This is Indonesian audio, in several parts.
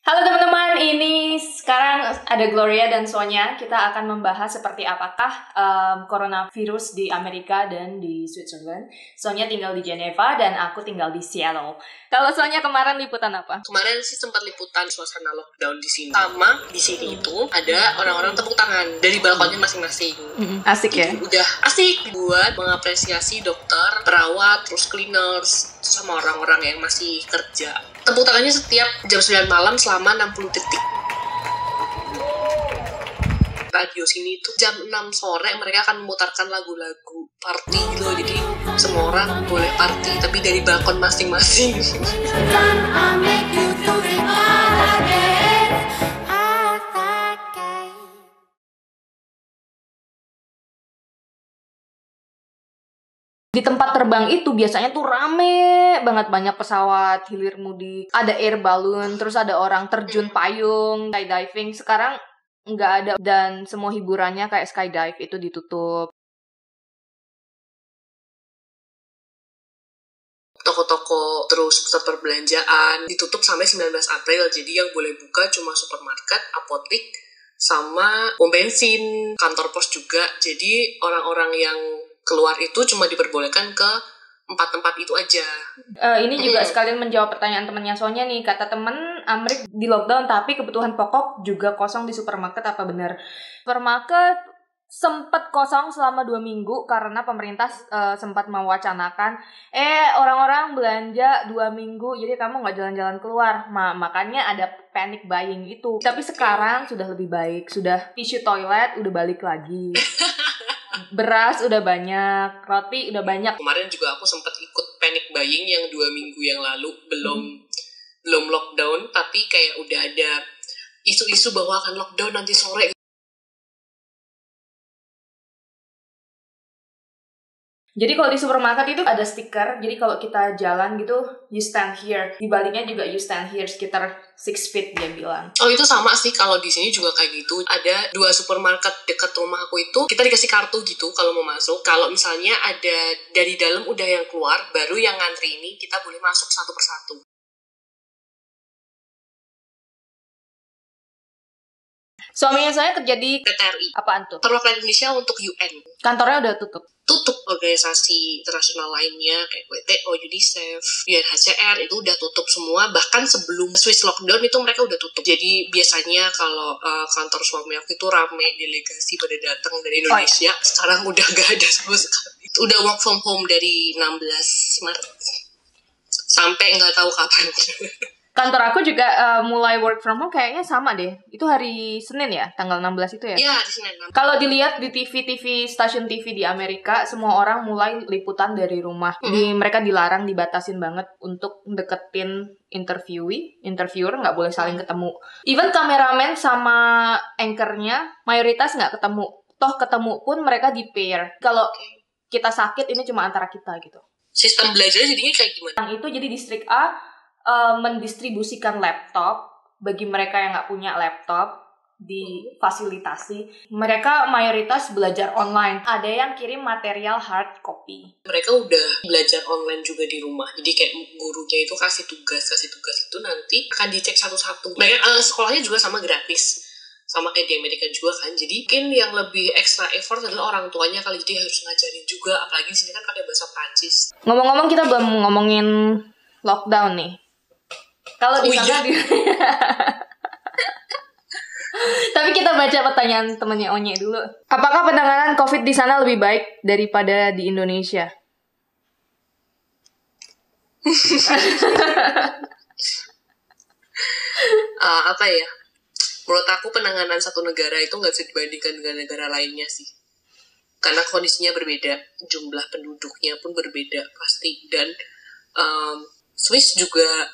Halo teman-teman, ini sekarang ada Gloria dan Sonia. Kita akan membahas seperti apakah coronavirus di Amerika dan di Switzerland. Sonia tinggal di Geneva dan aku tinggal di Seattle. Kalau Sonia kemarin liputan apa? Kemarin sih sempat liputan suasana lockdown di sini. Sama di sini itu ada orang-orang tepuk tangan dari balkonnya masing-masing. Asik ya? Udah asik buat mengapresiasi dokter, perawat, terus cleaners, sama orang-orang yang masih kerja. Tepuk tangannya setiap jam 9 malam selama 60 detik. Radio sini tuh jam 6 sore mereka akan memutarkan lagu-lagu party gitu. Jadi semua orang boleh party tapi dari balkon masing-masing. Di tempat terbang itu biasanya tuh rame banget, banyak pesawat hilir mudik, ada air balloon, terus ada orang terjun payung, skydiving. Sekarang nggak ada dan semua hiburannya kayak skydive itu ditutup. Toko-toko terus pusat perbelanjaan ditutup sampai 19 April. Jadi yang boleh buka cuma supermarket, apotik, sama pom bensin, kantor pos juga. Jadi orang-orang yang keluar itu cuma diperbolehkan ke tempat-tempat itu aja. Ini juga sekalian menjawab pertanyaan temannya Sonya nih. Kata temen, Amrik di lockdown tapi kebutuhan pokok juga kosong di supermarket. Apa benar? Supermarket sempat kosong selama 2 minggu karena pemerintah sempat mewacanakan orang-orang belanja 2 minggu, jadi kamu nggak jalan-jalan keluar. Makanya ada panic buying itu. Tapi sekarang sudah lebih baik. Sudah tisu toilet udah balik lagi. Beras udah banyak, roti udah banyak. Kemarin juga aku sempat ikut panic buying yang 2 minggu yang lalu, belum lockdown, tapi kayak udah ada isu-isu bahwa akan lockdown nanti sore. Jadi kalau di supermarket itu ada stiker, jadi kalau kita jalan gitu, you stand here. Di baliknya juga you stand here, sekitar 6 feet dia bilang. Oh itu sama sih, kalau di sini juga kayak gitu. Ada 2 supermarket dekat rumah aku itu, kita dikasih kartu gitu kalau mau masuk. Kalau misalnya ada dari dalam udah yang keluar, baru yang ngantri ini kita boleh masuk satu persatu. Suaminya saya kerja di PTRI. Apaan tuh? Perwakilan Indonesia untuk UN. Kantornya udah tutup. Tutup. Organisasi internasional lainnya kayak WTO, UNICEF, UNHCR itu udah tutup semua. Bahkan sebelum Swiss lockdown itu mereka udah tutup. Jadi biasanya kalau kantor suami aku itu rame, delegasi pada datang dari Indonesia. Sekarang udah gak ada sama sekali. Udah work from home dari 16 Maret sampai nggak tahu kapan. Kantor aku juga mulai work from home kayaknya sama deh. Itu hari Senin ya, tanggal 16 itu ya? Iya, hari Senin. Kalau dilihat di stasiun TV di Amerika, semua orang mulai liputan dari rumah. Mereka dilarang, dibatasin banget untuk deketin interviewer nggak boleh saling ketemu. Even kameramen sama anchornya mayoritas nggak ketemu. Toh ketemu pun mereka di pair. Kalau kita sakit ini cuma antara kita gitu. Sistem belajar jadinya kayak gimana? Yang itu jadi distrik A mendistribusikan laptop bagi mereka yang nggak punya laptop, difasilitasi. Mereka mayoritas belajar online. Ada yang kirim material hard copy. Mereka udah belajar online juga di rumah. Jadi kayak gurunya itu kasih tugas itu nanti akan dicek satu-satu. Mereka sekolahnya juga sama gratis. Sama kayak di Amerika juga kan. Jadi mungkin yang lebih extra effort adalah orang tuanya kali, jadi harus ngajarin juga. Apalagi di sini kan pakai bahasa Prancis. Ngomong-ngomong, kita belum ngomongin lockdown nih. Kalau di sana Tapi kita baca pertanyaan temannya Onye dulu. Apakah penanganan COVID di sana lebih baik daripada di Indonesia? Apa ya? Menurut aku penanganan satu negara itu nggak bisa dibandingkan dengan negara lainnya sih. Karena kondisinya berbeda, jumlah penduduknya pun berbeda pasti. Dan Swiss juga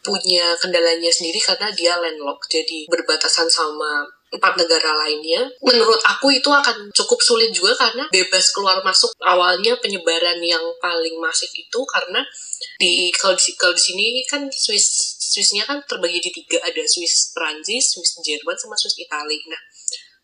punya kendalanya sendiri karena dia landlocked, jadi berbatasan sama 4 negara lainnya. Menurut aku itu akan cukup sulit juga karena bebas keluar masuk. Awalnya penyebaran yang paling masif itu karena kalau di sini kan Swissnya kan terbagi di 3, ada Swiss Prancis, Swiss Jerman, sama Swiss Itali. Nah,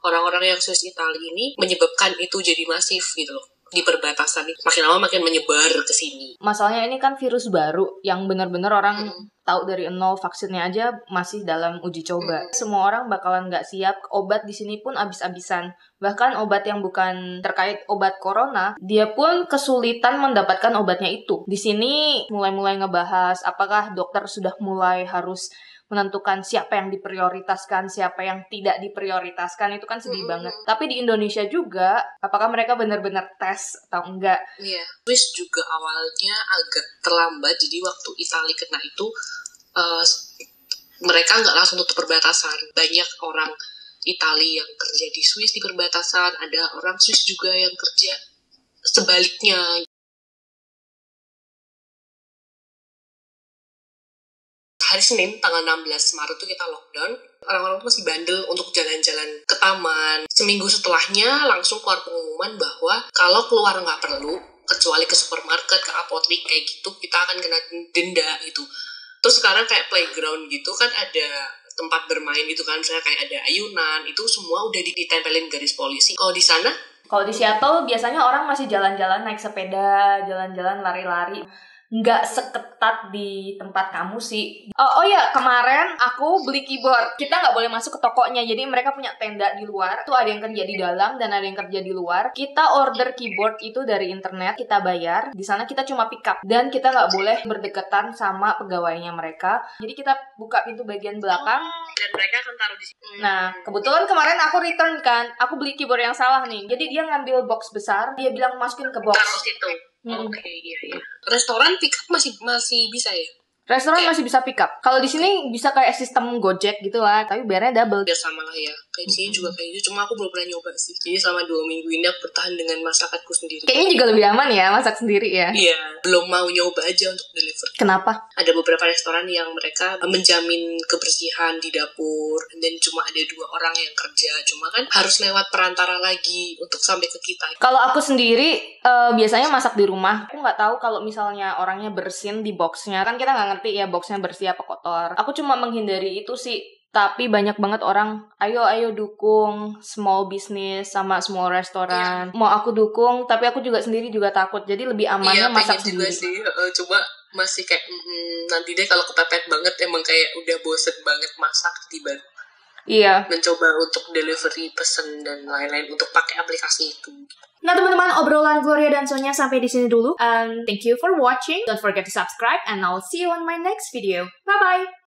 orang-orang yang Swiss Itali ini menyebabkan itu jadi masif gitu loh. di perbatasan makin lama makin menyebar ke sini. Masalahnya ini kan virus baru yang benar-benar orang tahu dari nol, vaksinnya aja masih dalam uji coba. Semua orang bakalan nggak siap. Obat di sini pun abis-abisan. Bahkan obat yang bukan terkait obat corona, dia pun kesulitan mendapatkan obatnya itu. Di sini mulai-mulai ngebahas apakah dokter sudah mulai harus menentukan siapa yang diprioritaskan, siapa yang tidak diprioritaskan, itu kan sedih banget. Tapi di Indonesia juga, apakah mereka benar-benar tes atau enggak? Iya, Swiss juga awalnya agak terlambat, jadi waktu Italia kena itu, mereka nggak langsung tutup perbatasan. Banyak orang Italia yang kerja di Swiss di perbatasan, ada orang Swiss juga yang kerja sebaliknya. Hari Senin, tanggal 16 Maret tuh kita lockdown. Orang-orang tuh masih bandel untuk jalan-jalan ke taman. Seminggu setelahnya langsung keluar pengumuman bahwa kalau keluar nggak perlu, kecuali ke supermarket, ke apotek kayak gitu, kita akan kena denda gitu. Terus sekarang kayak playground gitu kan ada tempat bermain gitu kan, misalnya kayak ada ayunan, itu semua udah ditempelin garis polisi. Kalau di sana? Kalau di Seattle biasanya orang masih jalan-jalan naik sepeda, jalan-jalan lari-lari. Nggak seketat di tempat kamu sih. Oh ya, kemarin aku beli keyboard. Kita nggak boleh masuk ke tokonya, jadi mereka punya tenda di luar. Tuh ada yang kerja di dalam dan ada yang kerja di luar. Kita order keyboard itu dari internet, kita bayar. Di sana kita cuma pick up dan kita nggak boleh berdekatan sama pegawainya mereka. Jadi kita buka pintu bagian belakang. Dan mereka akan taruh di situ. Nah, kebetulan kemarin aku return kan. Aku beli keyboard yang salah nih. Jadi dia ngambil box besar, dia bilang masukin ke box. Taruh situ. Oke, iya. Restoran pick up masih bisa ya? Restoran masih bisa pick up. Kalau di sini bisa kayak sistem Gojek gitu lah, tapi bayarnya double. Biar sama lah ya. Kayak di sini juga kayak gitu, cuma aku belum pernah nyoba sih. Jadi selama 2 minggu ini aku bertahan dengan masakatku sendiri. Kayaknya juga lebih aman ya masak sendiri ya. Iya, belum mau nyoba aja untuk deliver. Kenapa? Ada beberapa restoran yang mereka menjamin kebersihan di dapur, dan cuma ada 2 orang yang kerja. Cuma kan harus lewat perantara lagi untuk sampai ke kita. Kalau aku sendiri biasanya masak di rumah. Aku nggak tahu kalau misalnya orangnya bersin di boxnya. Kan kita nggak ngerti ya boxnya bersih apa kotor. Aku cuma menghindari itu sih. Tapi banyak banget orang, ayo dukung small business sama small restoran. Mau aku dukung, tapi aku juga sendiri juga takut. Jadi lebih amannya masak sendiri. Juga sih, cuma masih kayak nanti deh kalau kepepet banget, emang kayak udah bosen banget masak, tiba mencoba untuk delivery, pesen dan lain-lain untuk pakai aplikasi itu. Nah teman-teman, obrolan Gloria dan Sonia sampai di sini dulu. And thank you for watching. Don't forget to subscribe and I'll see you on my next video. Bye bye.